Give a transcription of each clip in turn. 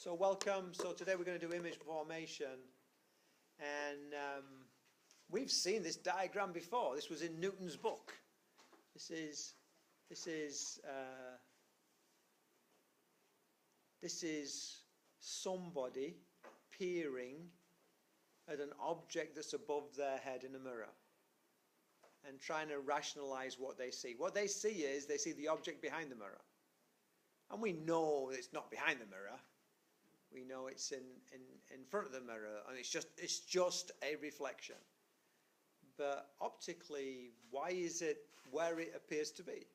So welcome. So today we're going to do image formation, and we've seen this diagram before. This was in Newton's book. This is somebody peering at an object that's above their head in a mirror and trying to rationalize what they see. What they see is they see the object behind the mirror. And we know it's not behind the mirror. We know it's in front of the mirror, and it's just a reflection. But optically, why is it where it appears to be?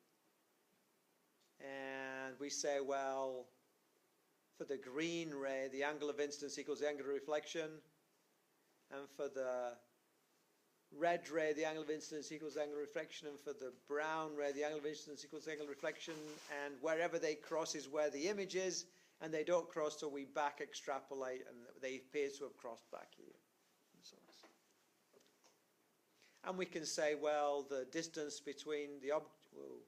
And we say, well, for the green ray, the angle of incidence equals the angle of reflection. And for the red ray, the angle of incidence equals the angle of reflection. And for the brown ray, the angle of incidence equals the angle of reflection. And wherever they cross is where the image is. And they don't cross, so we back extrapolate, and they appear to have crossed back here. And we can say, well, the distance between the object, whoa,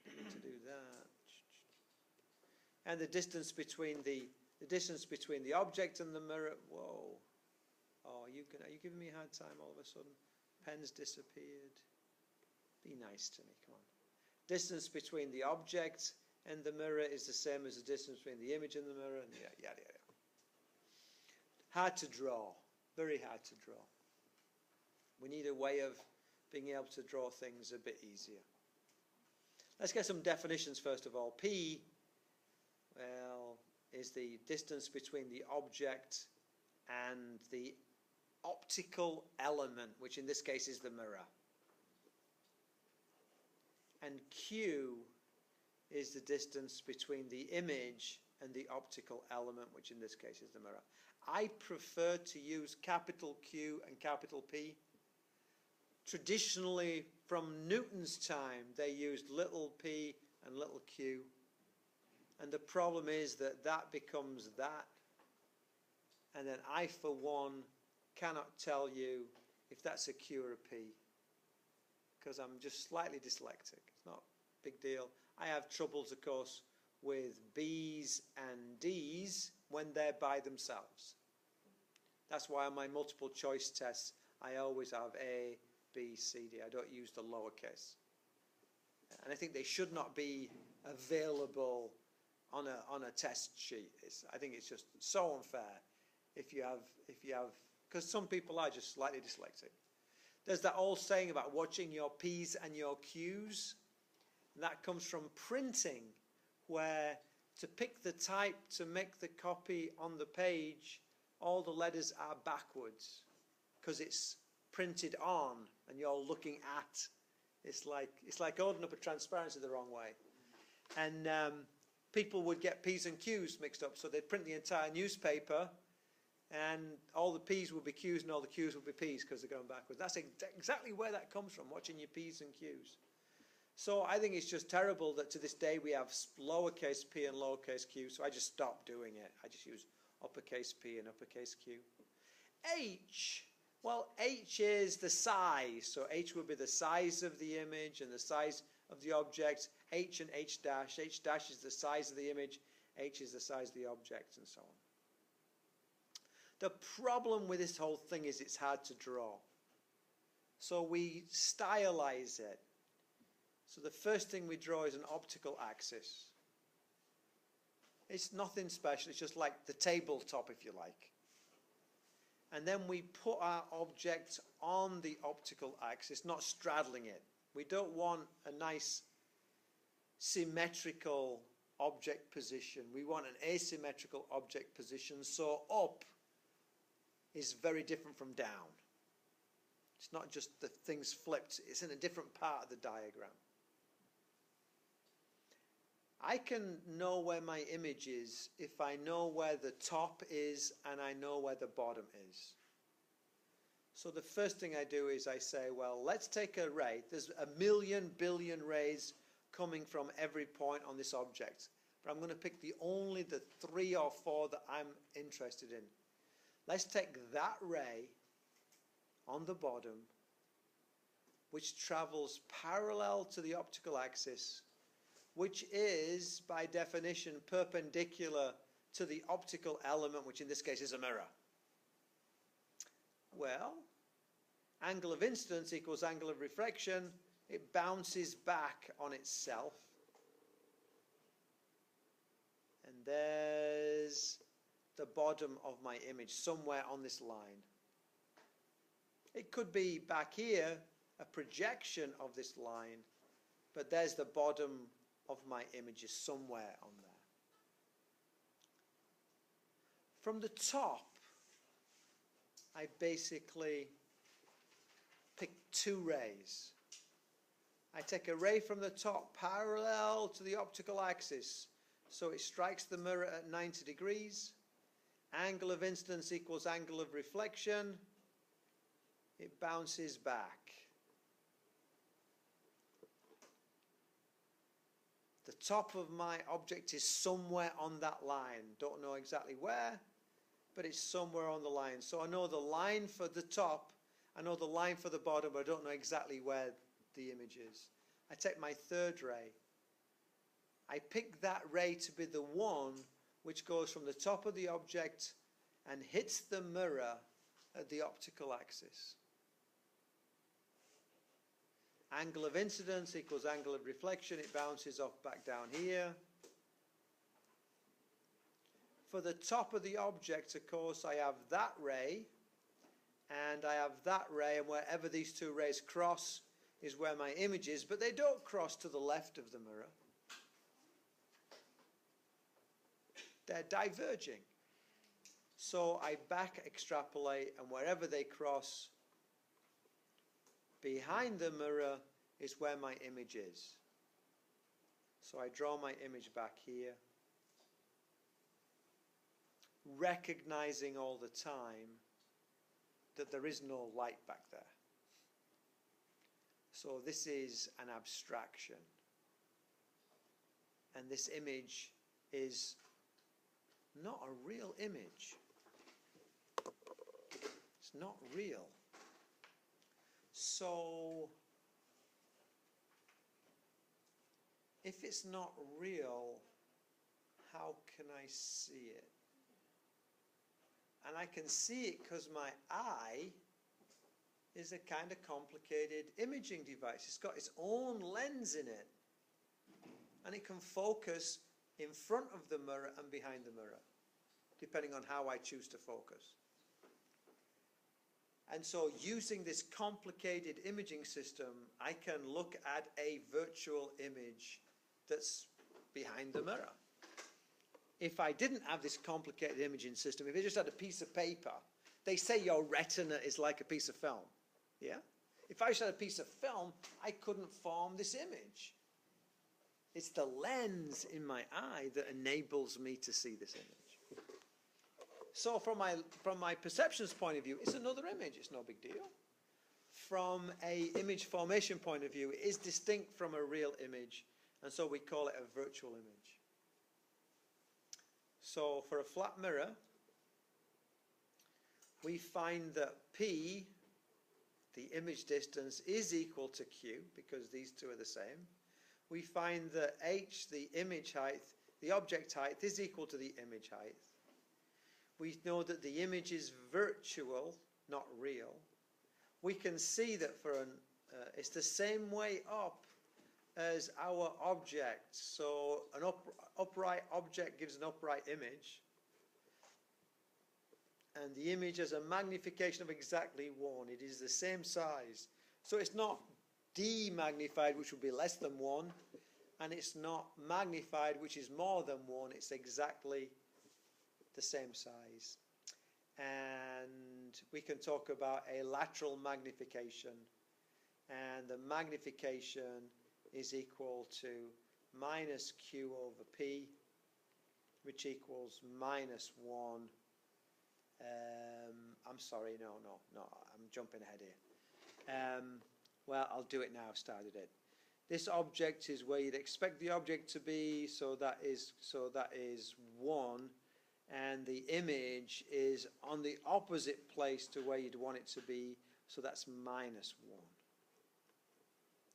I need to do that. And the distance between the object and the mirror. Whoa, oh, are you giving me a hard time all of a sudden? Pen's disappeared. Be nice to me, come on. Distance between the object and the mirror is the same as the distance between the image and the mirror, and yada, yada, yada. Hard to draw, very hard to draw. We need a way of being able to draw things a bit easier. Let's get some definitions first of all. P, well, is the distance between the object and the optical element, which in this case is the mirror. And Q is the distance between the image and the optical element, which in this case is the mirror. I prefer to use capital Q and capital P. Traditionally, from Newton's time, they used little p and little q. And the problem is that that becomes that. And then I, for one, cannot tell you if that's a Q or a P, because I'm just slightly dyslexic. It's not a big deal. I have troubles, of course, with B's and D's when they're by themselves. That's why on my multiple choice tests, I always have A, B, C, D. I don't use the lowercase. And I think they should not be available on a test sheet. I think it's just so unfair if you have, because some people are just slightly dyslexic. There's that old saying about watching your P's and your Q's. And that comes from printing, where to pick the type to make the copy on the page, all the letters are backwards because it's printed on and you're looking at. It's like holding up a transparency the wrong way. And people would get P's and Q's mixed up, so they'd print the entire newspaper and all the P's would be Q's and all the Q's would be P's because they're going backwards. That's exactly where that comes from, watching your P's and Q's. So I think it's just terrible that to this day we have lowercase p and lowercase q, so I just stopped doing it. I just use uppercase P and uppercase Q. H, well, H is the size. So H would be the size of the image and the size of the object. H and H dash. H dash is the size of the image. H is the size of the object, and so on. The problem with this whole thing is it's hard to draw. So we stylize it. So the first thing we draw is an optical axis. It's nothing special, it's just like the tabletop, if you like. And then we put our object on the optical axis, not straddling it. We don't want a nice symmetrical object position. We want an asymmetrical object position, so up is very different from down. It's not just the things flipped, it's in a different part of the diagram. I can know where my image is if I know where the top is and I know where the bottom is. So the first thing I do is I say, well, let's take a ray. There's a million billion rays coming from every point on this object. But I'm going to pick only the 3 or 4 that I'm interested in. Let's take that ray on the bottom, which travels parallel to the optical axis, which is, by definition, perpendicular to the optical element, which in this case is a mirror? Well, angle of incidence equals angle of reflection. It bounces back on itself. And there's the bottom of my image, somewhere on this line. It could be back here, a projection of this line, but there's the bottom of my image is somewhere on there. From the top, I basically pick two rays. I take a ray from the top parallel to the optical axis, so it strikes the mirror at 90 degrees. Angle of incidence equals angle of reflection. It bounces back. The top of my object is somewhere on that line. Don't know exactly where, but it's somewhere on the line. So I know the line for the top, I know the line for the bottom, but I don't know exactly where the image is. I take my third ray. I pick that ray to be the one which goes from the top of the object and hits the mirror at the optical axis. Angle of incidence equals angle of reflection. It bounces off back down here. For the top of the object, of course, I have that ray, and I have that ray, and wherever these two rays cross is where my image is, but they don't cross to the left of the mirror. They're diverging. So I back extrapolate, and wherever they cross, behind the mirror is where my image is. So I draw my image back here, recognizing all the time that there is no light back there. So this is an abstraction. And this image is not a real image. It's not real. So, if it's not real, how can I see it? And I can see it because my eye is a kind of complicated imaging device. It's got its own lens in it. And it can focus in front of the mirror and behind the mirror, depending on how I choose to focus. And so using this complicated imaging system, I can look at a virtual image that's behind the mirror. If I didn't have this complicated imaging system, if I just had a piece of paper, they say your retina is like a piece of film. Yeah? If I just had a piece of film, I couldn't form this image. It's the lens in my eye that enables me to see this image. So from my perception's point of view, it's another image. It's no big deal. From an image formation point of view, it is distinct from a real image, and so we call it a virtual image. So for a flat mirror, we find that P, the image distance, is equal to Q, because these two are the same. We find that H, the image height, the object height, is equal to the image height. We know that the image is virtual, not real. We can see that for it's the same way up as our object. So an upright object gives an upright image. And the image has a magnification of exactly 1. It is the same size. So it's not demagnified, which would be less than 1. And it's not magnified, which is more than 1. It's exactly the same size. And we can talk about a lateral magnification, and the magnification is equal to minus Q over P, which equals minus 1. I'm sorry, no, I'm jumping ahead here. Well, I'll do it now, started it. This object is where you'd expect the object to be, so that is 1. And the image is on the opposite place to where you'd want it to be, so that's minus 1.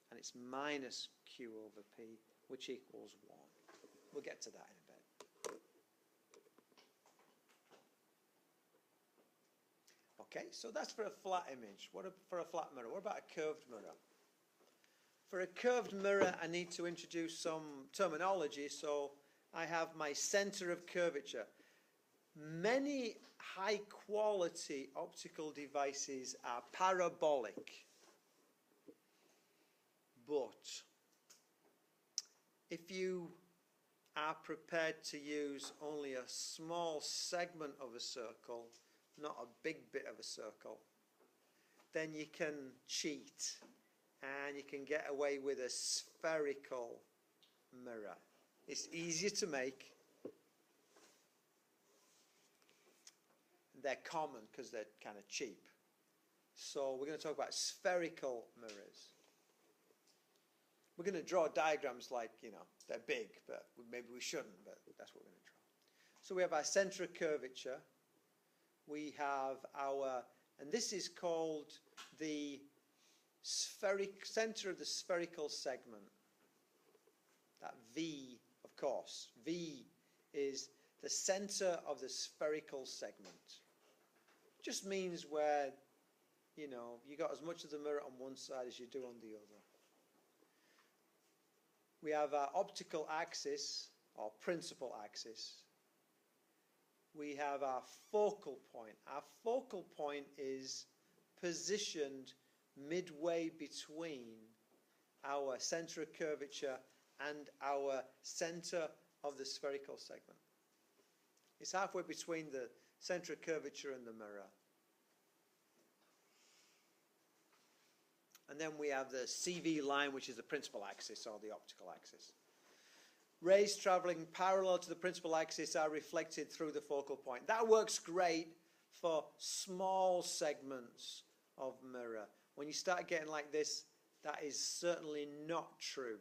And it's minus Q over P, which equals 1. We'll get to that in a bit. Okay, so that's for a flat image. For a flat mirror? What about a curved mirror? For a curved mirror, I need to introduce some terminology. So I have my center of curvature. Many high-quality optical devices are parabolic. But if you are prepared to use only a small segment of a circle, not a big bit of a circle, then you can cheat and you can get away with a spherical mirror. It's easier to make. They're common because they're kind of cheap. So we're going to talk about spherical mirrors. We're going to draw diagrams like, they're big, but maybe we shouldn't, but that's what we're going to draw. So we have our center of curvature. We have and this is called the center of the spherical segment. That V, of course. V is the center of the spherical segment. Just means where, you got as much of the mirror on one side as you do on the other. We have our optical axis, or principal axis. We have our focal point. Our focal point is positioned midway between our center of curvature and our center of the spherical segment. It's halfway between the center of curvature and the mirror. And then we have the CV line, which is the principal axis, or the optical axis. Rays traveling parallel to the principal axis are reflected through the focal point. That works great for small segments of mirror. When you start getting like this, that is certainly not true.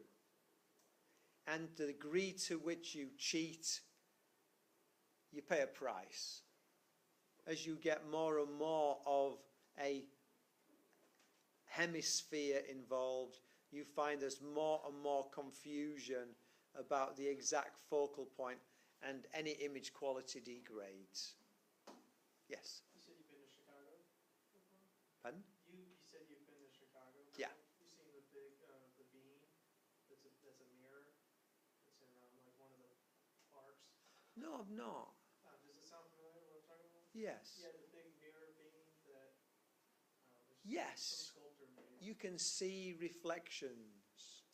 And the degree to which you cheat, you pay a price. As you get more and more of a hemisphere involved, you find there's more and more confusion about the exact focal point, and any image quality degrades. Yes? You said you've been to Chicago before? Pardon? You said you've been to Chicago before? Yeah. You've seen the big, the beam that's a mirror? It's in like one of the parks? No, I'm not. Does it sound familiar what I'm talking about? Yes. Yeah, the big mirror beam that Yes. some sculptor made. You can see reflections.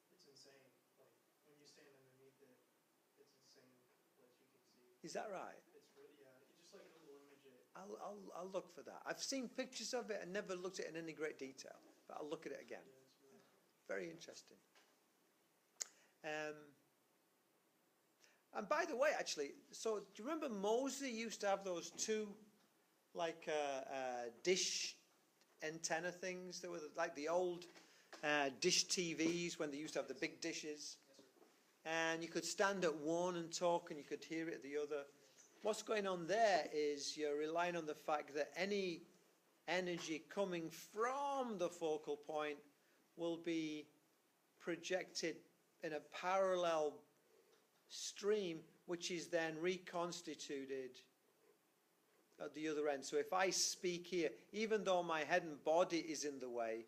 It's insane. Like when you stand underneath it, it's insane what you can see. Is that right? It's really, yeah. You just like Google image it. I'll look for that. I've seen pictures of it and never looked at it in any great detail, but I'll look at it again. Yeah, it's really cool. Very interesting. And by the way, actually, so do you remember Moseley used to have those two, like dish antenna things that were like the old dish TVs when they used to have the big dishes? And you could stand at one and talk and you could hear it at the other. What's going on there is you're relying on the fact that any energy coming from the focal point will be projected in a parallel stream, which is then reconstituted at the other end. So if I speak here, even though my head and body is in the way,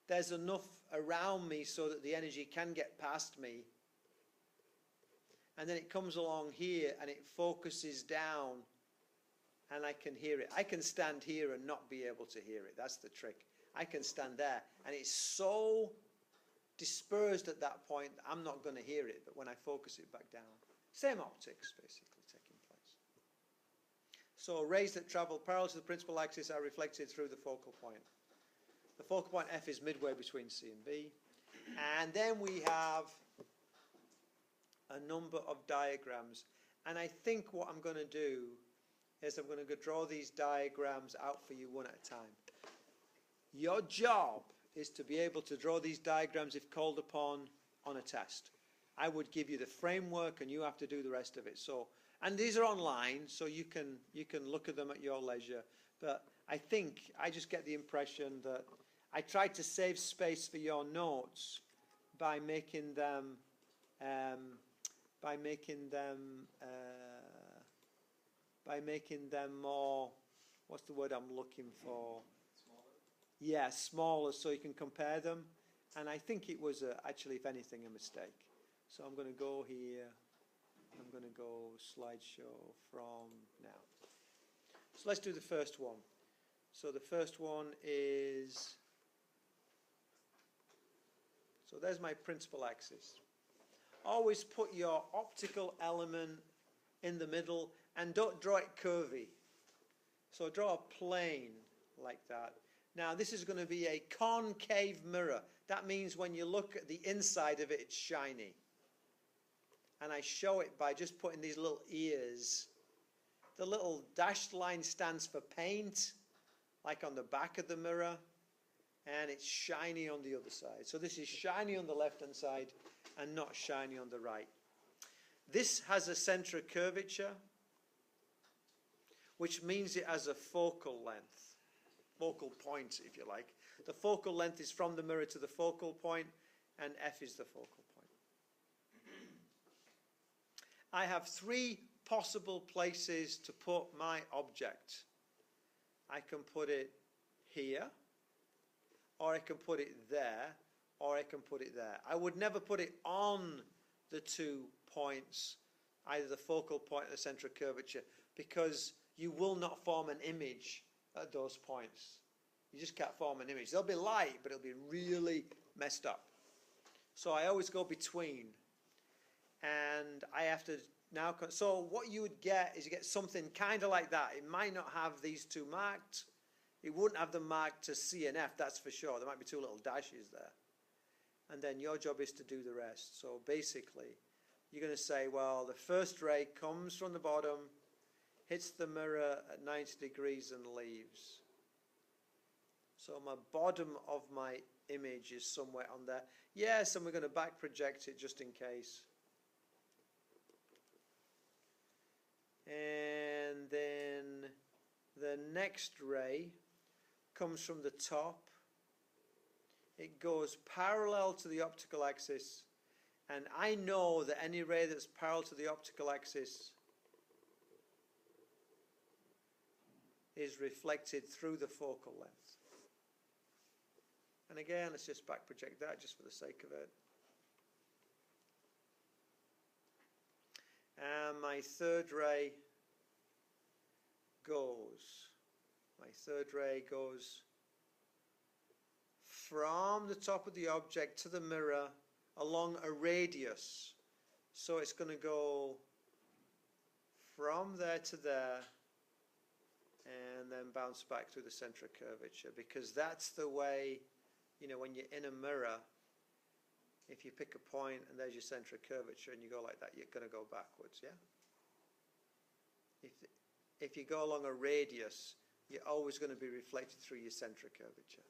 there's enough around me so that the energy can get past me. And then it comes along here and it focuses down and I can hear it. I can stand here and not be able to hear it. That's the trick. I can stand there and it's so dispersed at that point, I'm not going to hear it, but when I focus it back down, same optics basically taking place. So rays that travel parallel to the principal axis are reflected through the focal point. The focal point F is midway between C and B. And then we have a number of diagrams. And I think what I'm going to do is I'm going to draw these diagrams out for you one at a time. Your job is to be able to draw these diagrams if called upon on a test. I would give you the framework and you have to do the rest of it. So, and these are online, so you can look at them at your leisure. But I think I just get the impression that I tried to save space for your notes by making them more what's the word I'm looking for? Smaller? Yeah, smaller, so you can compare them. And I think it was actually, if anything, a mistake. So I'm going to go here. I'm going to go slideshow from now. So let's do the first one. So the first one is, so there's my principal axis. Always put your optical element in the middle and don't draw it curvy. So draw a plane like that. Now this is going to be a concave mirror. That means when you look at the inside of it, it's shiny. And I show it by just putting these little ears. The little dashed line stands for paint, like on the back of the mirror, and it's shiny on the other side. So this is shiny on the left-hand side and not shiny on the right. This has a center of curvature, which means it has a focal length, focal point, if you like. The focal length is from the mirror to the focal point, and F is the focal point. I have three possible places to put my object. I can put it here, or I can put it there, or I can put it there. I would never put it on the 2 points, either the focal point or the center of curvature, because you will not form an image at those points. You just can't form an image. They'll be light, but it'll be really messed up. So I always go between. And I have to now, so what you would get is you get something kind of like that. It might not have these two marked. It wouldn't have them marked to C and F, that's for sure. There might be two little dashes there. And then your job is to do the rest. So basically, you're going to say, well, the first ray comes from the bottom, hits the mirror at 90 degrees and leaves. So my bottom of my image is somewhere on there. Yes, and we're going to back project it just in case. And then the next ray comes from the top. It goes parallel to the optical axis, and I know that any ray that's parallel to the optical axis is reflected through the focal length. And again, let's just back project that just for the sake of it. And my third ray goes from the top of the object to the mirror along a radius. So it's going to go from there to there and then bounce back through the center of curvature, because that's the way, you know, when you're in a mirror, if you pick a point and there's your center of curvature and you go like that, you're going to go backwards, yeah? If you go along a radius, you're always going to be reflected through your center of curvature.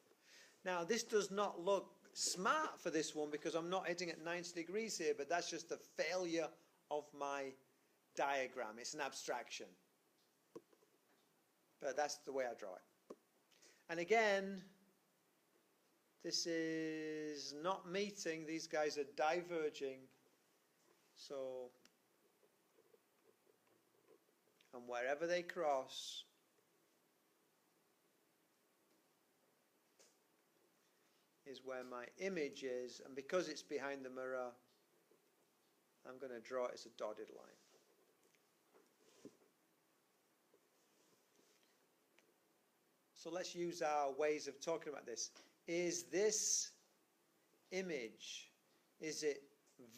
Now, this does not look smart for this one because I'm not hitting at 90 degrees here, but that's just the failure of my diagram. It's an abstraction. But that's the way I draw it. And again, this is not meeting. These guys are diverging. So, and wherever they cross, is where my image is. And because it's behind the mirror, I'm going to draw it as a dotted line. So let's use our ways of talking about this. Is this image, is it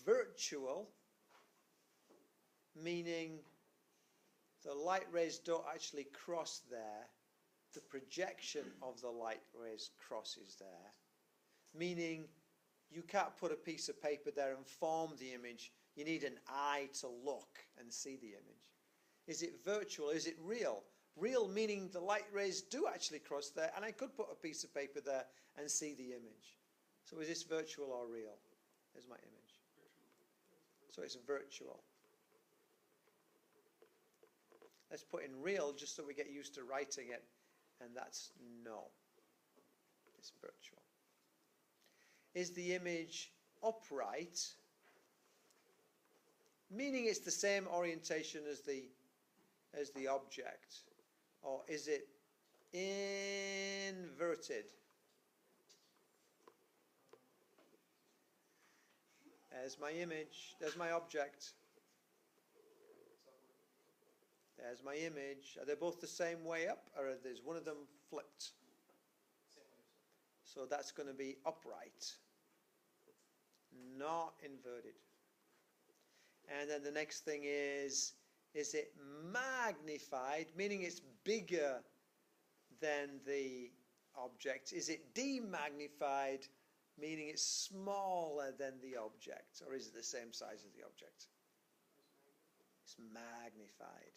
virtual, meaning the light rays don't actually cross there, the projection of the light rays crosses there, meaning you can't put a piece of paper there and form the image, you need an eye to look and see the image. Is it virtual, is it real? Real meaning the light rays do actually cross there, and I could put a piece of paper there and see the image. So is this virtual or real? There's my image. So it's virtual. Let's put in real just so we get used to writing it, and that's no. It's virtual. Is the image upright? Meaning it's the same orientation as the object. Or is it inverted. There's my image, there's my object, It's upward. there's my image. Are they both the same way up, or is one of them flipped? Same way. So that's going to be upright, not inverted. And then the next thing is it magnified, meaning it's bigger than the object? Is it demagnified, meaning it's smaller than the object? Or is it the same size as the object? It's magnified.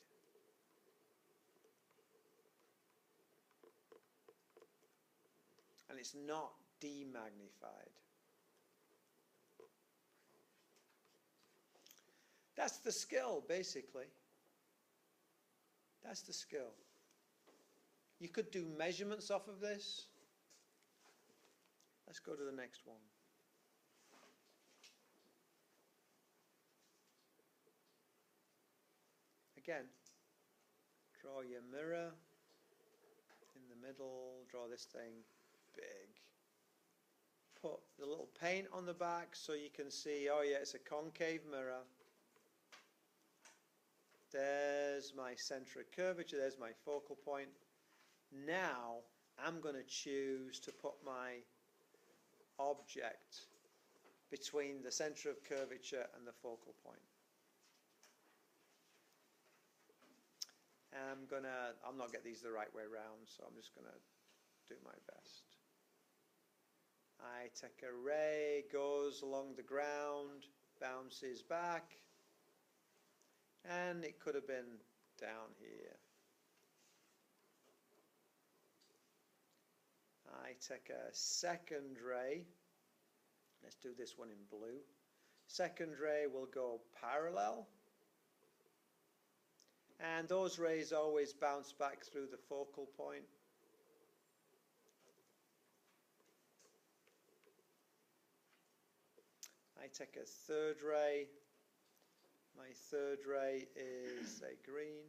And it's not demagnified. That's the skill, basically. That's the skill. You could do measurements off of this. Let's go to the next one. Again, draw your mirror in the middle, draw this thing big. Put the little paint on the back so you can see, oh yeah, it's a concave mirror. There's my center of curvature, there's my focal point. Now I'm going to choose to put my object between the center of curvature and the focal point. I'm not get these the right way round, so I'm just going to do my best. I take a ray, goes along the ground, bounces back, and it could have been down here. I take a second ray, let's do this one in blue. Second ray will go parallel, and those rays always bounce back through the focal point. I take a third ray. My third ray is a green.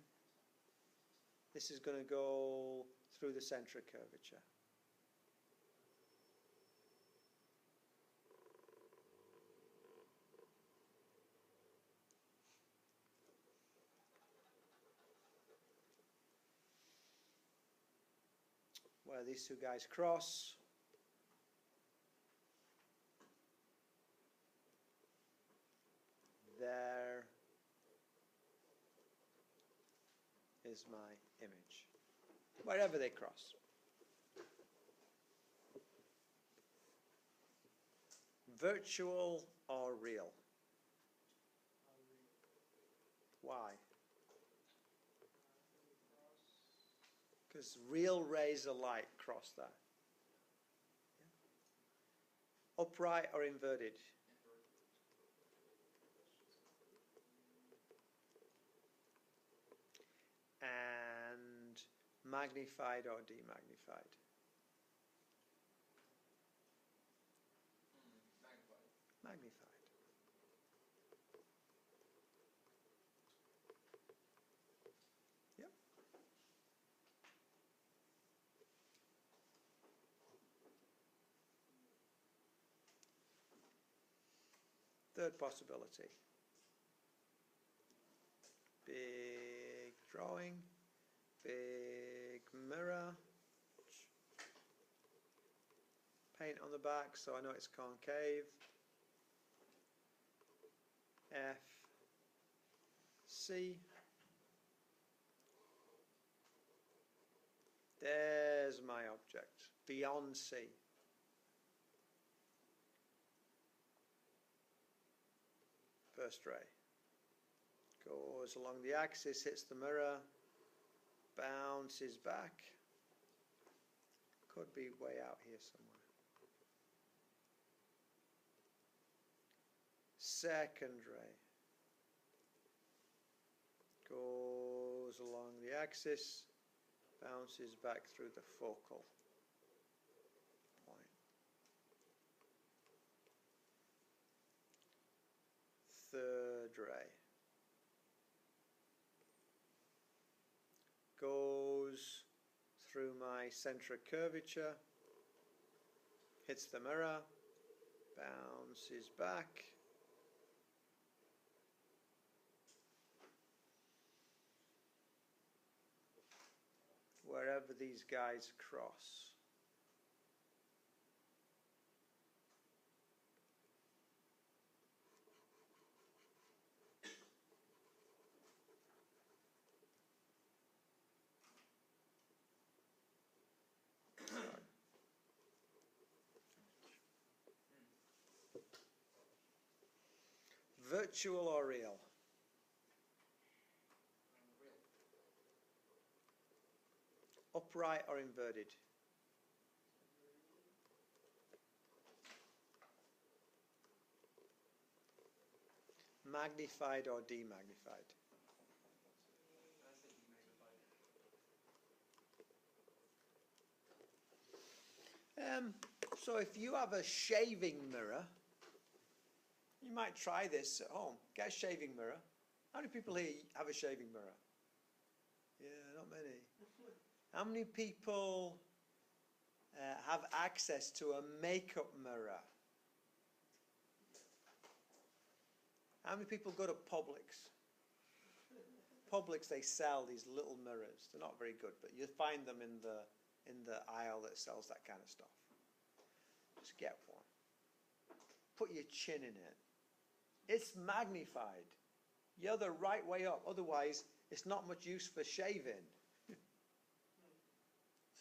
This is going to go through the center of curvature. Where these two guys cross. There is my image. Wherever they cross. Virtual or real? Why? Because real rays of light cross that. Yeah. Upright or inverted? And magnified or demagnified? Magnified. Yep. Third possibility. Big drawing, big mirror, paint on the back so I know it's concave. F, C. There's my object, beyond C. First ray. Goes along the axis, hits the mirror, bounces back. Could be way out here somewhere. Second ray. Goes along the axis, bounces back through the focal point. Third ray. Goes through my my centre of curvature, hits the mirror, bounces back, wherever these guys cross. Virtual or real? Real. Upright or inverted? Magnified or demagnified? I say demagnified. So if you have a shaving mirror, you might try this at home. Get a shaving mirror. How many people here have a shaving mirror? Yeah, not many. How many people have access to a makeup mirror? How many people go to Publix? Publix, they sell these little mirrors. They're not very good, but you find them in the aisle that sells that kind of stuff. Just get one. Put your chin in it. It's magnified. You're the right way up. Otherwise, it's not much use for shaving.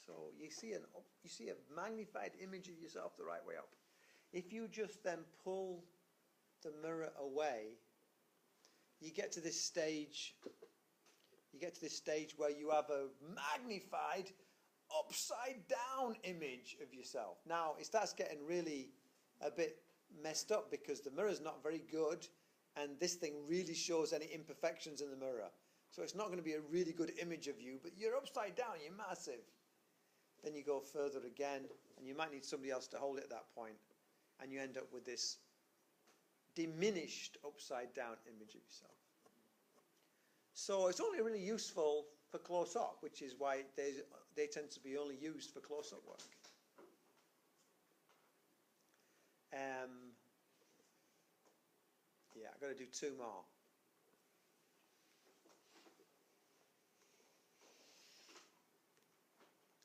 So you see a magnified image of yourself the right way up. If you just then pull the mirror away, you get to this stage. You get to this stage where you have a magnified, upside down image of yourself. Now it starts getting really a bit messed up because the mirror's not very good, and this thing really shows any imperfections in the mirror. So it's not going to be a really good image of you, but you're upside down, you're massive. Then you go further again, and you might need somebody else to hold it at that point, and you end up with this diminished upside down image of yourself. So it's only really useful for close-up, which is why they tend to be only used for close-up work. Yeah, I've got to do two more.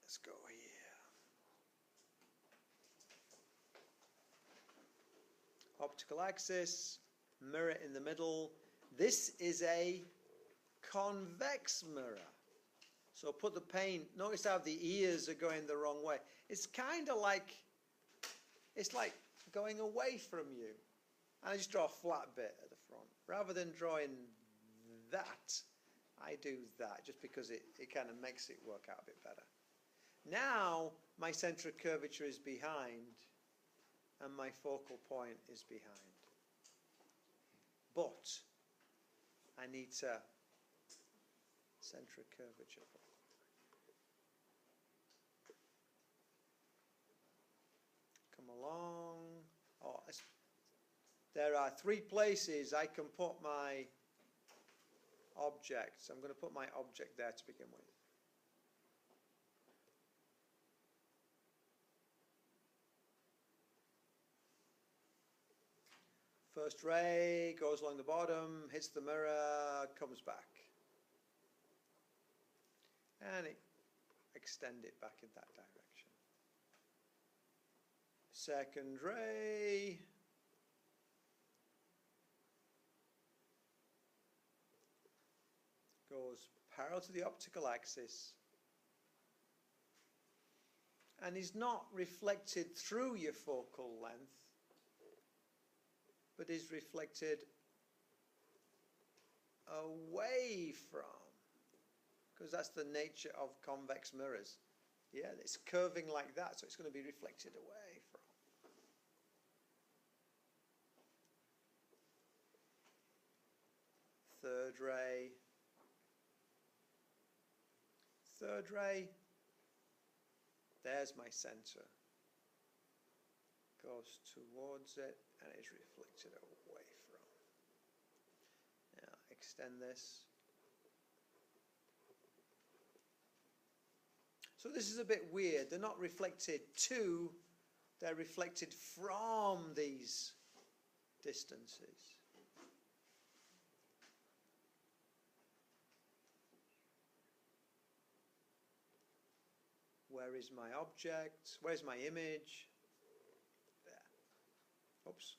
Let's go here. Optical axis, mirror in the middle. This is a convex mirror. So put the pane, notice how the ears are going the wrong way. It's kind of like, it's like going away from you. And I just draw a flat bit at the front. Rather than drawing that, I do that, just because it kind of makes it work out a bit better. Now, my centre of curvature is behind, and my focal point is behind. But I need to centre of curvature. Come along. Oh, there are three places I can put my object. So I'm going to put my object there to begin with. First ray goes along the bottom, hits the mirror, comes back. And extend it back in that direction. Second ray. Goes parallel to the optical axis. And is not reflected through your focal length, but is reflected away from, because that's the nature of convex mirrors. Yeah, it's curving like that, so it's going to be reflected away from. Third ray. Third ray. There's my centre. Goes towards it and is reflected away from. Now extend this. So this is a bit weird. They're not reflected to, they're reflected from these distances. Where is my object? Where's my image? There. Oops.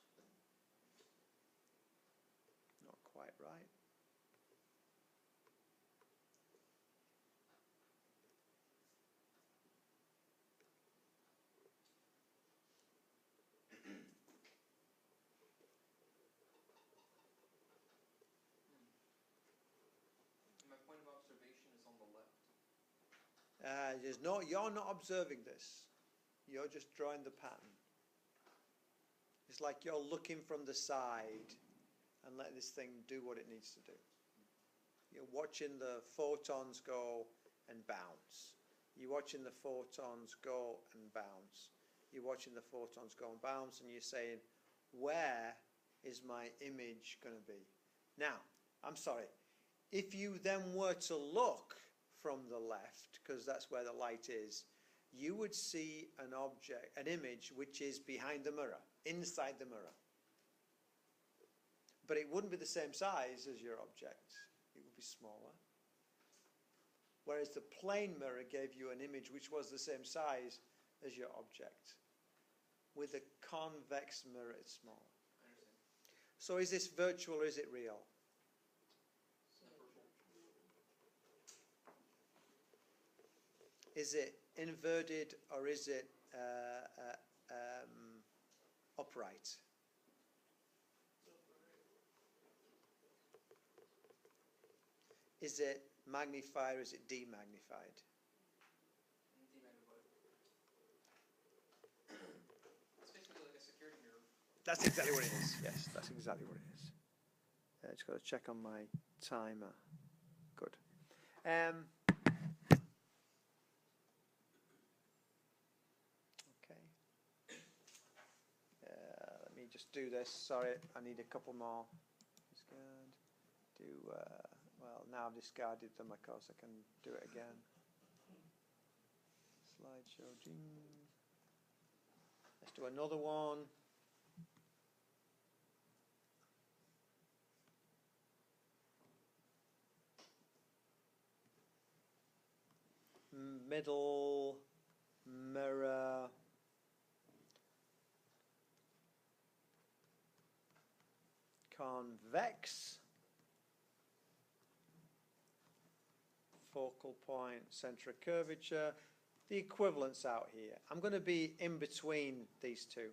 Not quite right. My point of observation is on the left. You're not observing this. You're just drawing the pattern. It's like you're looking from the side and let this thing do what it needs to do. You're watching the photons go and bounce. You're watching the photons go and bounce. You're watching the photons go and bounce, and you're saying, where is my image going to be? Now, I'm sorry. If you then were to look from the left, because that's where the light is, you would see an object, an image, which is behind the mirror, inside the mirror. But it wouldn't be the same size as your object. It would be smaller. Whereas the plane mirror gave you an image which was the same size as your object. With a convex mirror, it's smaller. I understand. So is this virtual or is it real? Is it inverted or is it upright? Is it magnified or is it demagnified? Demagnified. It's basically like a security mirror. That's exactly what it is. Yes, that's exactly what it is. Just got to check on my timer. Good. Okay. Let me just do this. Sorry, I need a couple more. Discard. Well, now I've discarded them, of course, I can do it again. Slideshow. Ding. Let's do another one. Middle mirror. Convex. Focal point, center of curvature. The equivalence out here. I'm going to be in between these two.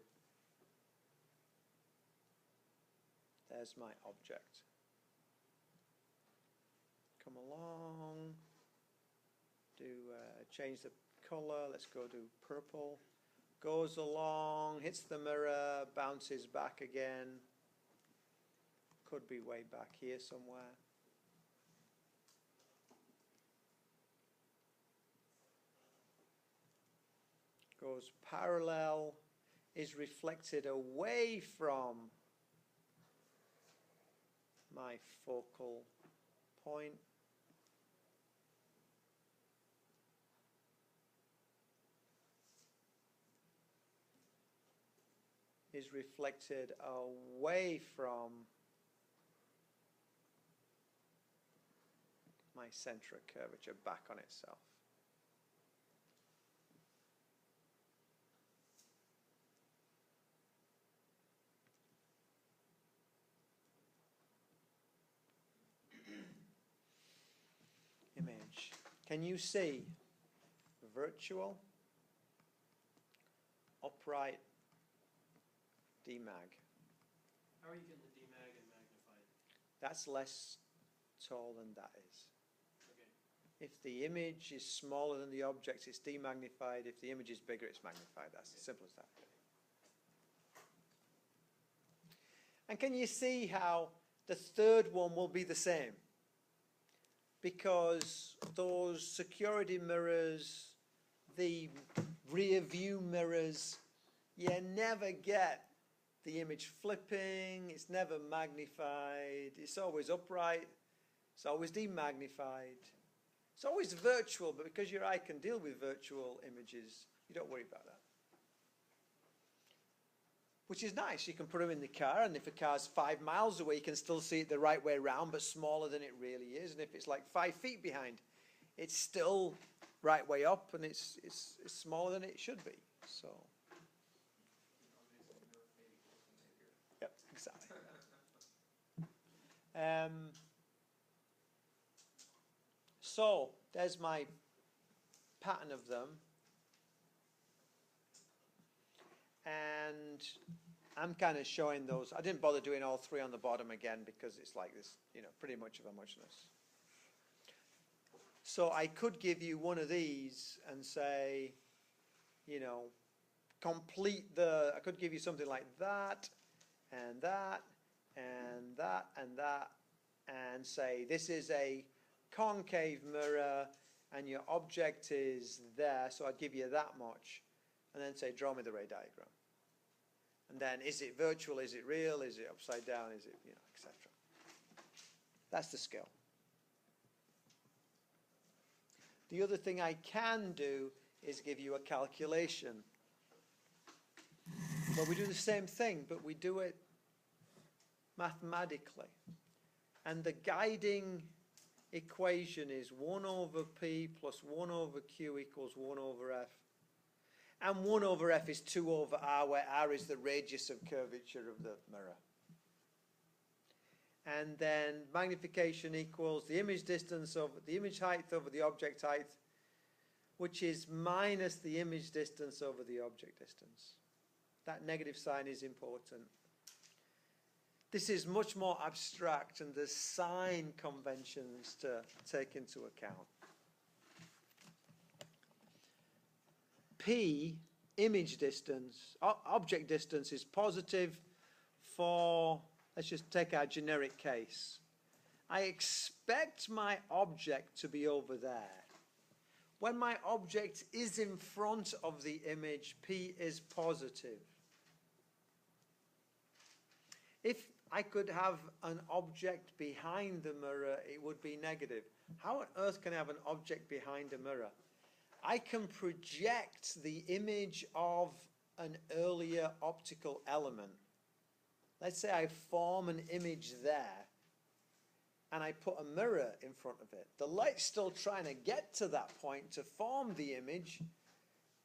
There's my object. Come along. Change the color. Let's go to purple. Goes along, hits the mirror, bounces back again. Could be way back here somewhere. Goes parallel, is reflected away from my focal point. Is reflected away from my center of curvature, back on itself. Image. Can you see virtual, upright, demag? How are you getting the demag and magnified? That's less tall than that is. Okay. If the image is smaller than the object, it's demagnified. If the image is bigger, it's magnified. That's as simple as that. And can you see how the third one will be the same? Because those security mirrors, the rear view mirrors, you never get the image flipping, it's never magnified, it's always upright, it's always demagnified. It's always virtual, but because your eye can deal with virtual images, you don't worry about that. Which is nice. You can put them in the car, and if a car's 5 miles away, you can still see it the right way around, but smaller than it really is. And if it's like 5 feet behind, it's still right way up, and it's smaller than it should be. So, yep, exactly. So there's my pattern of them. And I'm kind of showing those. I didn't bother doing all 3 on the bottom again because it's like this, pretty much of a muchness. So I could give you one of these and say, complete I could give you something like that, and that, and that, and that, and say this is a concave mirror, and your object is there, so I'd give you that much, and then say, draw me the ray diagram. And then, is it virtual, is it real, is it upside down, is it, etc. That's the skill. The other thing I can do is give you a calculation. Well, we do the same thing, but we do it mathematically. And the guiding equation is 1 over P plus 1 over Q equals 1 over F. And 1 over F is 2 over R, where R is the radius of curvature of the mirror. And then magnification equals the image distance over the image height over the object height, which is minus the image distance over the object distance. That negative sign is important. This is much more abstract, and there's sign conventions to take into account. P, image distance, object distance, is positive for, let's just take our generic case. I expect my object to be over there. When my object is in front of the image, P is positive. If I could have an object behind the mirror, it would be negative. How on earth can I have an object behind a mirror? I can project the image of an earlier optical element. Let's say I form an image there, and I put a mirror in front of it. The light's still trying to get to that point to form the image.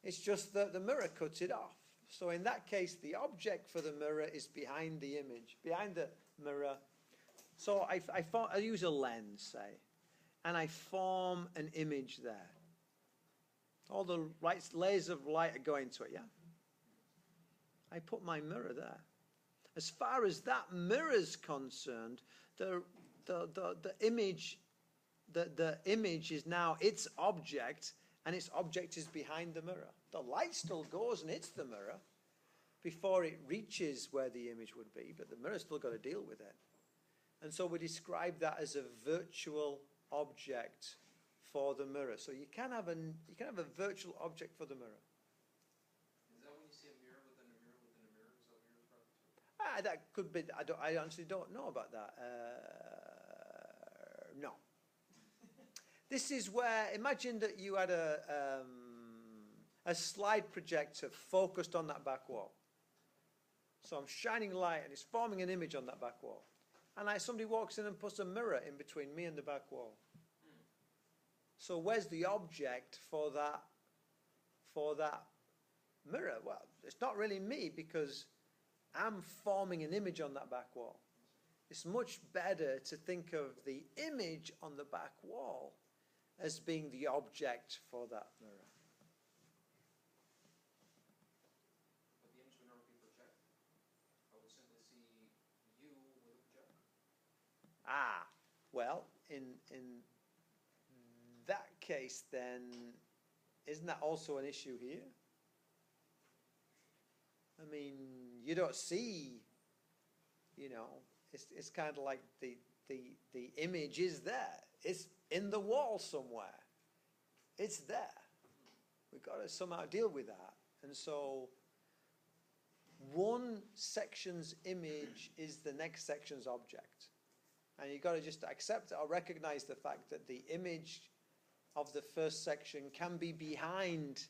It's just that the mirror cuts it off. So in that case, the object for the mirror is behind the image, behind the mirror. So I use a lens, say, and I form an image there. All the layers of light are going to it, yeah? I put my mirror there. As far as that mirror's concerned, the image is now its object, and its object is behind the mirror. The light still goes and hits the mirror before it reaches where the image would be, but the mirror's still got to deal with it. And so we describe that as a virtual object for the mirror. So you can have a virtual object for the mirror. Is that when you see a mirror within a mirror within a mirror? Is that what you're referring to? That could be. I honestly don't know about that. No. This is where, imagine that you had a slide projector focused on that back wall. So I'm shining light and it's forming an image on that back wall. And somebody walks in and puts a mirror in between me and the back wall. So where's the object for that mirror? Well, it's not really me, because I'm forming an image on that back wall. It's much better to think of the image on the back wall as being the object for that mirror. But the image would never be projected. I would simply see you with a projector. Well, in that case, then, isn't that also an issue here? I mean, you don't see, it's kind of like the image is there. It's in the wall somewhere. It's there. We've got to somehow deal with that. And so one section's image is the next section's object. And you've got to just accept or recognize the fact that the image of the first section can be behind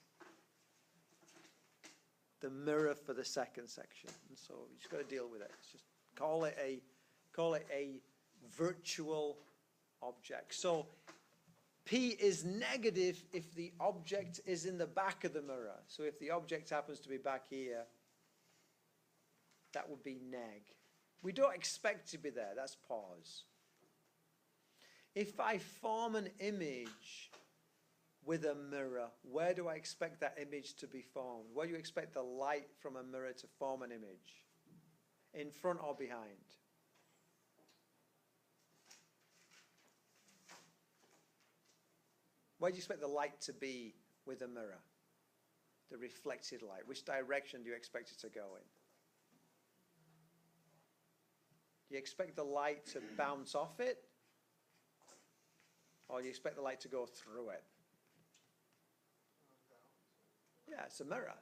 the mirror for the second section. And so you just got to deal with it. It's just call it a virtual object. So P is negative if the object is in the back of the mirror. So if the object happens to be back here, that would be neg. We don't expect to be there, that's pause. If I form an image with a mirror, where do I expect that image to be formed? Where do you expect the light from a mirror to form an image? In front or behind? Where do you expect the light to be with a mirror? The reflected light. Which direction do you expect it to go in? Do you expect the light to bounce off it? Or do you expect the light to go through it? Yeah, it's a mirror.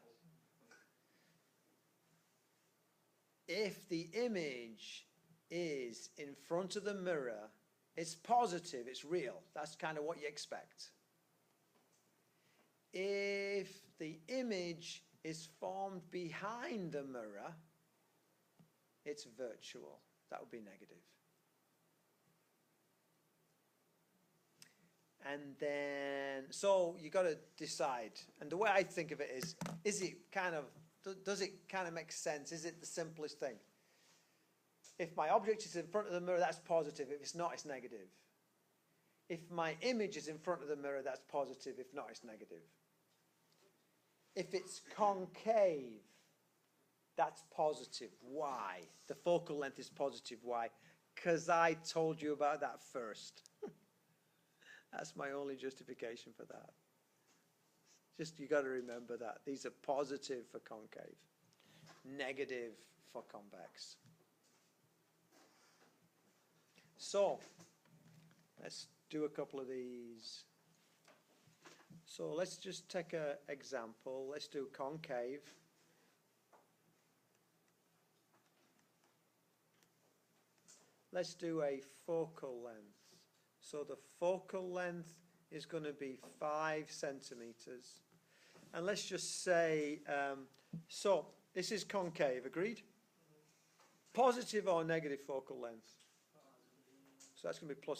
If the image is in front of the mirror, it's positive, it's real. That's kind of what you expect. If the image is formed behind the mirror, it's virtual. That would be negative. And then, so you got to decide. And the way I think of it is it kind of, does it kind of make sense? Is it the simplest thing? If my object is in front of the mirror, that's positive. If it's not, it's negative. If my image is in front of the mirror, that's positive. If not, it's negative. If it's concave, that's positive. Why? The focal length is positive. Why? Because I told you about that first. That's my only justification for that. Just, you got to remember that. These are positive for concave, negative for convex. So, let's do a couple of these. So let's just take an example. Let's do concave. Let's do a focal length. So the focal length is going to be 5 centimeters. And let's just say, so this is concave, agreed? Positive or negative focal length? So that's going to be +5.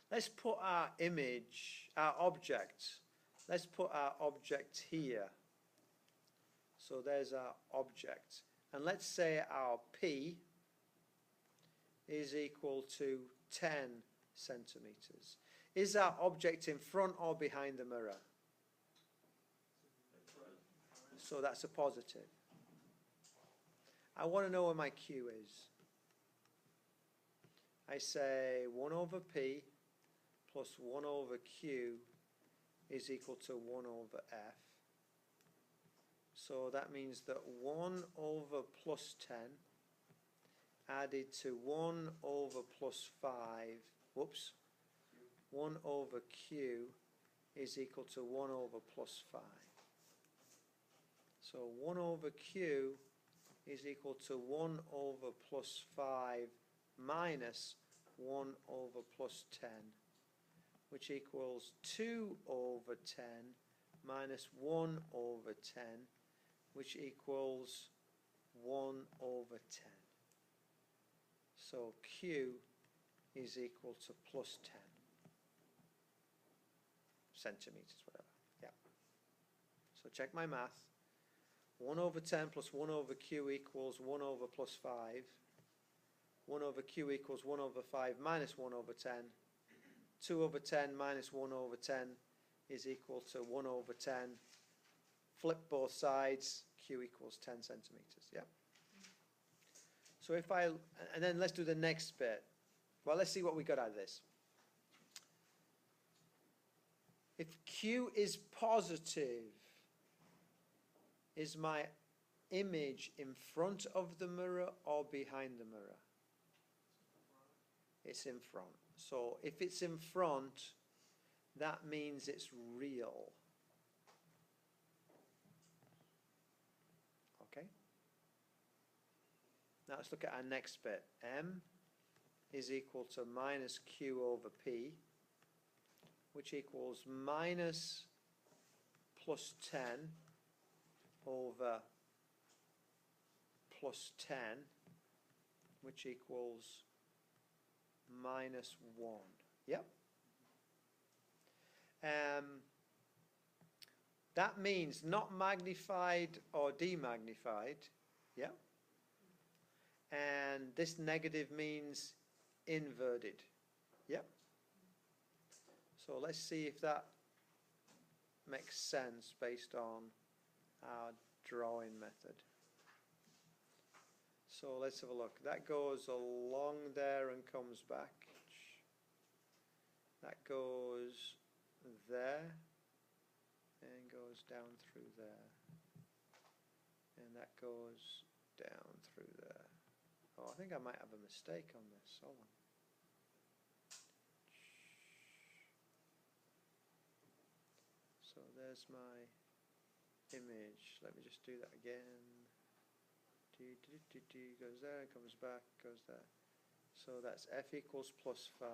Let's put our image, our object, let's put our object here. So there's our object. And let's say our P is equal to 10 centimeters. Is our object in front or behind the mirror? So that's a positive. I want to know where my Q is. I say 1 over P plus 1 over Q is equal to 1 over F. So that means that 1 over plus 10 added to 1 over plus 5, whoops, 1 over Q is equal to 1 over plus 5. So 1 over Q is equal to 1 over plus 5 minus 1 over plus 10, which equals 2 over 10 minus 1 over 10, which equals 1 over 10. So Q is equal to plus 10 centimeters, whatever. Yeah. So check my math. 1 over 10 plus 1 over Q equals 1 over plus 5. 1 over Q equals 1 over 5 minus 1 over 10. 2 over 10 minus 1 over 10 is equal to 1 over 10. Flip both sides, Q equals 10 centimeters. Yeah. So if I, and then let's do the next bit. Well, let's see what we got out of this. If Q is positive, is my image in front of the mirror or behind the mirror? It's in front. So if it's in front, that means it's real. Okay? Now let's look at our next bit. M is equal to minus q over p, which equals minus plus 10 over plus 10, which equals minus 1. Yep. That means not magnified or demagnified. Yep. And this negative means inverted. Yep. So let's see if that makes sense based on our drawing method. So let's have a look. That goes along there and comes back. That goes there and goes down through there. And that goes down through there. Oh, I think I might have a mistake on this. Hold on. So there's my image. Let me just do that again. Goes there, comes back, goes there. So that's f equals plus 5.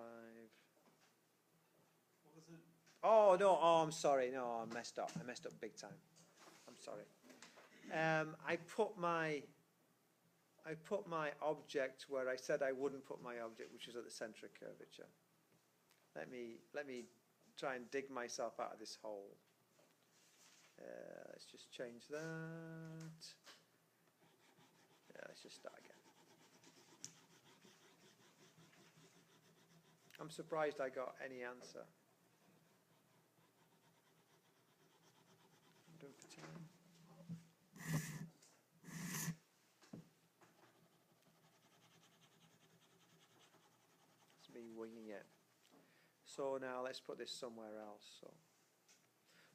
What was it? Oh no! Oh, I'm sorry. No, I messed up. I messed up big time. I'm sorry. I put my object where I said I wouldn't put my object, which is at the center of curvature. Let me try and dig myself out of this hole. Let's just change that. Yeah, let's just start again. I'm surprised I got any answer. I'm doing for time. It's me winging it. So now let's put this somewhere else. So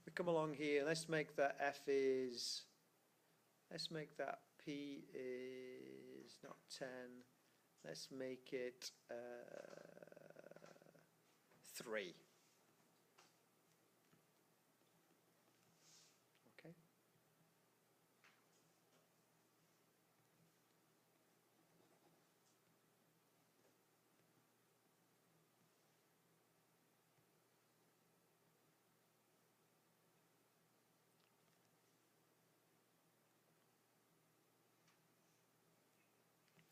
we come along here. Let's make that f is. Let's make that p is not 10. Let's make it 3. Okay.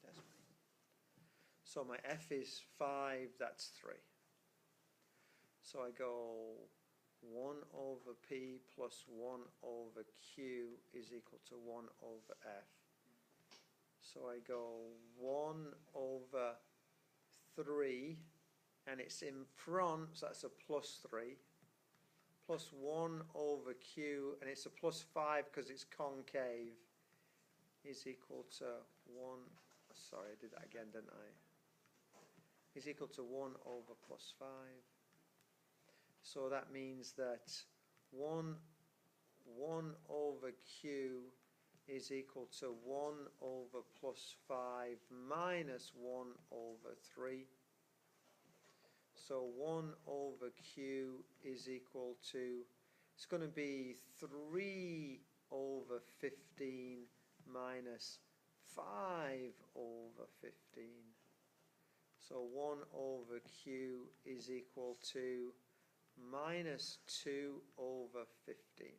That's fine. So my f is 5, that's 3. So I go 1 over p plus 1 over q is equal to 1 over f. So I go 1 over 3, and it's in front, so that's a plus 3, plus 1 over q, and it's a plus 5 because it's concave, is equal to 1, sorry, I did that again, didn't I? Is equal to 1 over plus 5. So that means that 1 over q is equal to 1 over plus 5 minus 1 over 3. So 1 over q is equal to, it's going to be 3 over 15 minus 5 over 15. So 1 over q is equal to minus 2 over 15.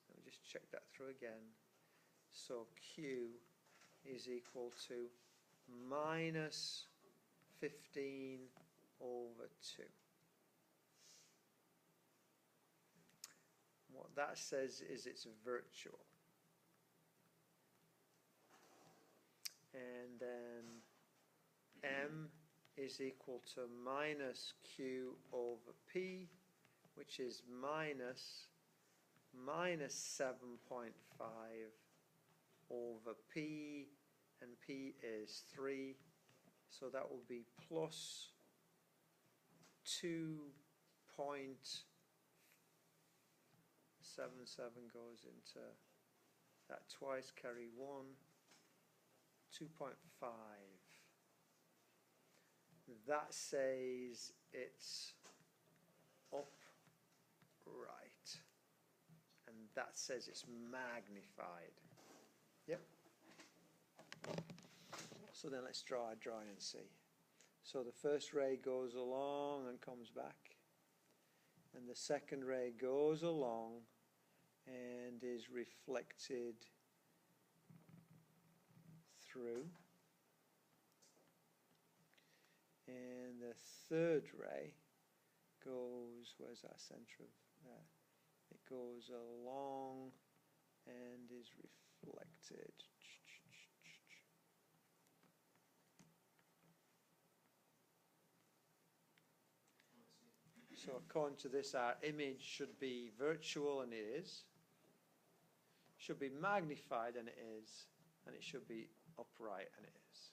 Let me just check that through again. So q is equal to minus 15 over 2. What that says is it's virtual. And then m is equal to minus q over p, which is minus 7.5 over p, and p is 3, so that will be plus 2.77 goes into that twice, carry 1, 2.5. That says it's upright, and that says it's magnified. Yep. So then let's draw our drawing and see. So the first ray goes along and comes back. And the second ray goes along and is reflected through. And the third ray goes, where's our center of there? It goes along and is reflected. So according to this, our image should be virtual, and it is. Should be magnified, and it is. And it should be upright, and it is.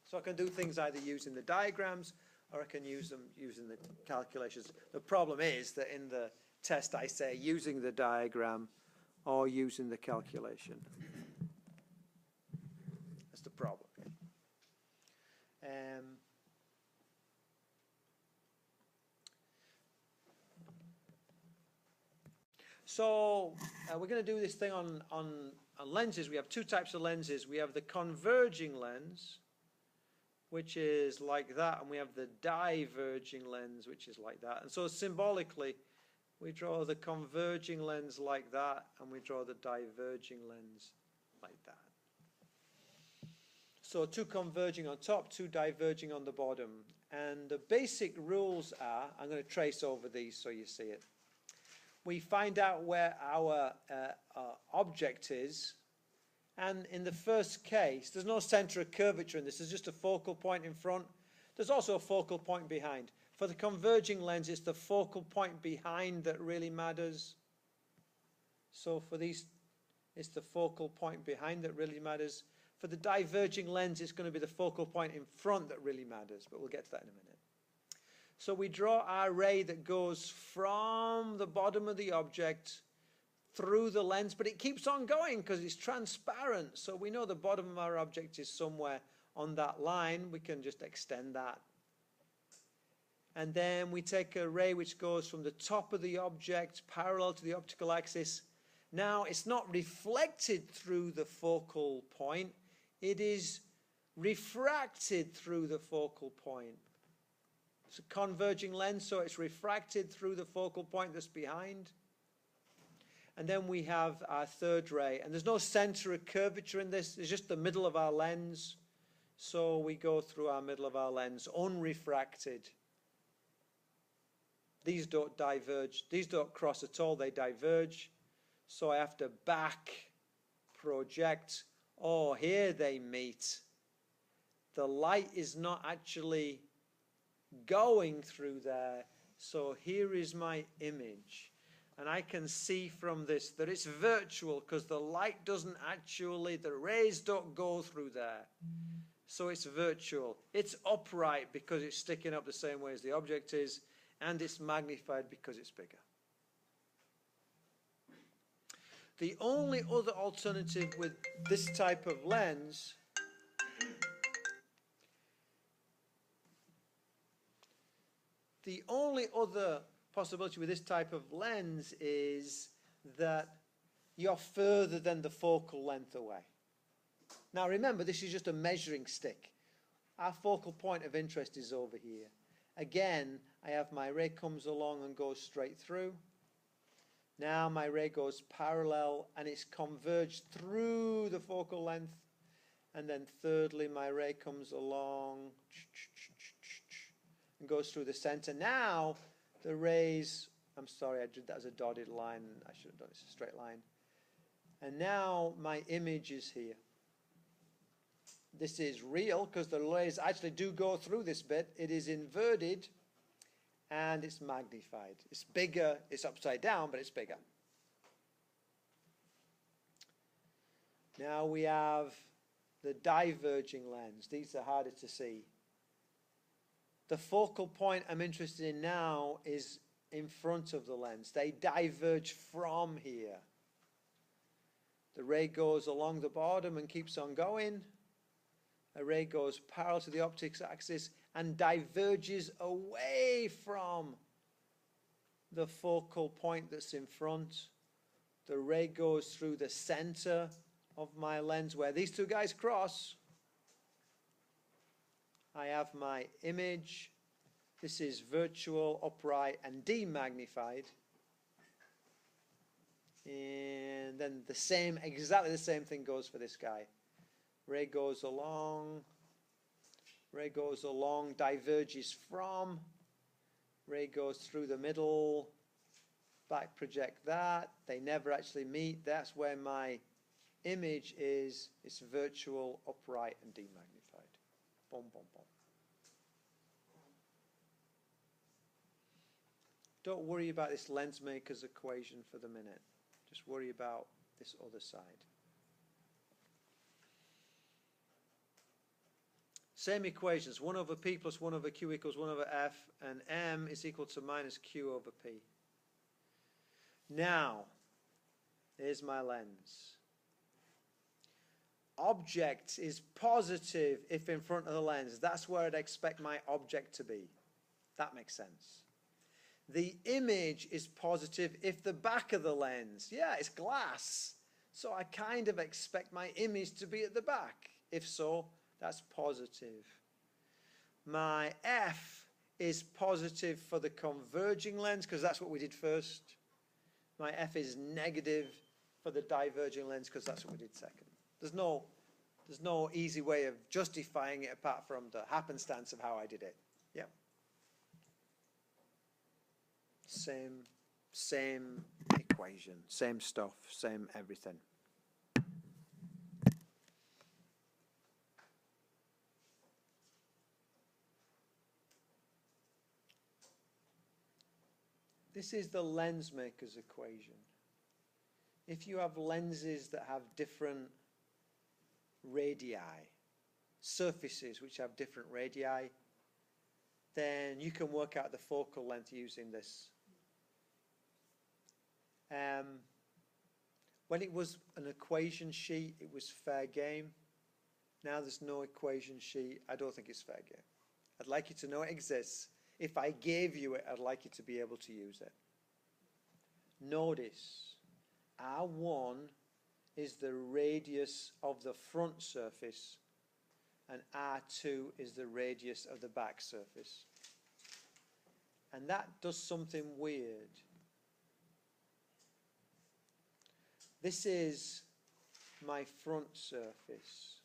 So I can do things either using the diagrams, or I can use them using the calculations. The problem is that in the test I say using the diagram or using the calculation. That's the problem. So we're going to do this thing on lenses. We have two types of lenses. We have the converging lens, which is like that, and we have the diverging lens, which is like that. And so symbolically, we draw the converging lens like that, and we draw the diverging lens like that. So two converging on top, two diverging on the bottom. And the basic rules are, I'm going to trace over these so you see it. We find out where our object is. And in the first case, there's no center of curvature in this. There's just a focal point in front. There's also a focal point behind. For the converging lens, it's the focal point behind that really matters. So for these, it's the focal point behind that really matters. For the diverging lens, it's going to be the focal point in front that really matters. But we'll get to that in a minute. So we draw our ray that goes from the bottom of the object through the lens, but it keeps on going because it's transparent. So we know the bottom of our object is somewhere on that line. We can just extend that. And then we take a ray which goes from the top of the object parallel to the optical axis. Now it's not reflected through the focal point. It is refracted through the focal point. It's a converging lens, so it's refracted through the focal point that's behind. And then we have our third ray. And there's no center of curvature in this. It's just the middle of our lens. So we go through our middle of our lens, unrefracted. These don't diverge. These don't cross at all. They diverge. So I have to back project. Oh, here they meet. The light is not actually going through there. So here is my image. And I can see from this that it's virtual because the light doesn't actually, the rays don't go through there. So it's virtual. It's upright because it's sticking up the same way as the object is, and it's magnified because it's bigger. The only other alternative with this type of lens possibility with this type of lens is that you're further than the focal length away. Now remember, this is just a measuring stick. Our focal point of interest is over here. Again, I have my ray comes along and goes straight through. Now my ray goes parallel and it's converged through the focal length. And then thirdly, my ray comes along and goes through the center. Now the rays, I'm sorry, I did that as a dotted line. I should have done it as a straight line. And now my image is here. This is real because the rays actually do go through this bit. It is inverted and it's magnified. It's bigger, it's upside down, but it's bigger. Now we have the diverging lens. These are harder to see. The focal point I'm interested in now is in front of the lens. They diverge from here. The ray goes along the bottom and keeps on going. A ray goes parallel to the optics axis and diverges away from the focal point that's in front. The ray goes through the center of my lens where these two guys cross, I have my image. This is virtual, upright, and demagnified. And then exactly the same thing goes for this guy. Ray goes along, diverges from, ray goes through the middle, back project that. They never actually meet. That's where my image is. It's virtual, upright, and demagnified. Boom, boom, boom. Don't worry about this lens maker's equation for the minute. Just worry about this other side. Same equations, 1 over P plus 1 over Q equals 1 over F, and M is equal to minus Q over P. Now, here's my lens. Object is positive if in front of the lens. That's where I'd expect my object to be. That makes sense. The image is positive if the back of the lens. Yeah, it's glass. So I kind of expect my image to be at the back. If so, that's positive. My F is positive for the converging lens because that's what we did first. My F is negative for the diverging lens because that's what we did second. There's no easy way of justifying it apart from the happenstance of how I did it. Yeah. Same equation, same stuff, same everything. This is the lens maker's equation. If you have lenses that have different radii, surfaces which have different radii, then you can work out the focal length using this. When it was an equation sheet, it was fair game. Now there's no equation sheet. I don't think it's fair game. I'd like you to know it exists. If I gave you it, I'd like you to be able to use it. Notice, R1 is the radius of the front surface, and R2 is the radius of the back surface. And that does something weird. This is my front surface,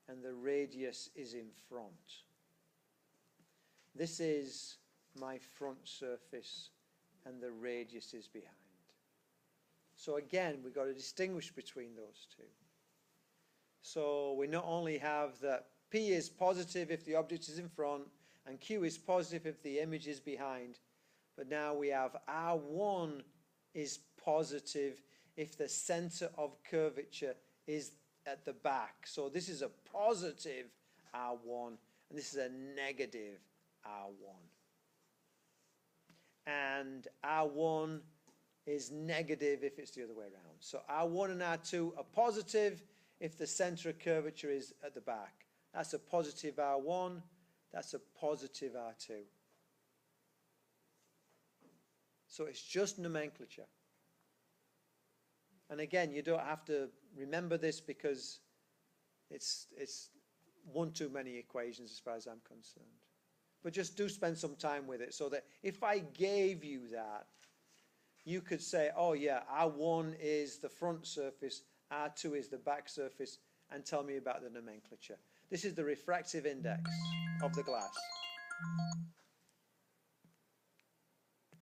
and the radius is in front. This is my front surface, and the radius is behind. So again, we've got to distinguish between those two. So we not only have that P is positive if the object is in front, and Q is positive if the image is behind, but now we have R1 is positive if the center of curvature is at the back. So this is a positive R1, and this is a negative R1. And R1 is negative if it's the other way around. So R1 and R2 are positive if the center of curvature is at the back. That's a positive R1, that's a positive R2. So it's just nomenclature. And again, you don't have to remember this because it's one too many equations as far as I'm concerned. But just do spend some time with it so that if I gave you that, you could say, oh yeah, R1 is the front surface, R2 is the back surface, and tell me about the nomenclature. This is the refractive index of the glass.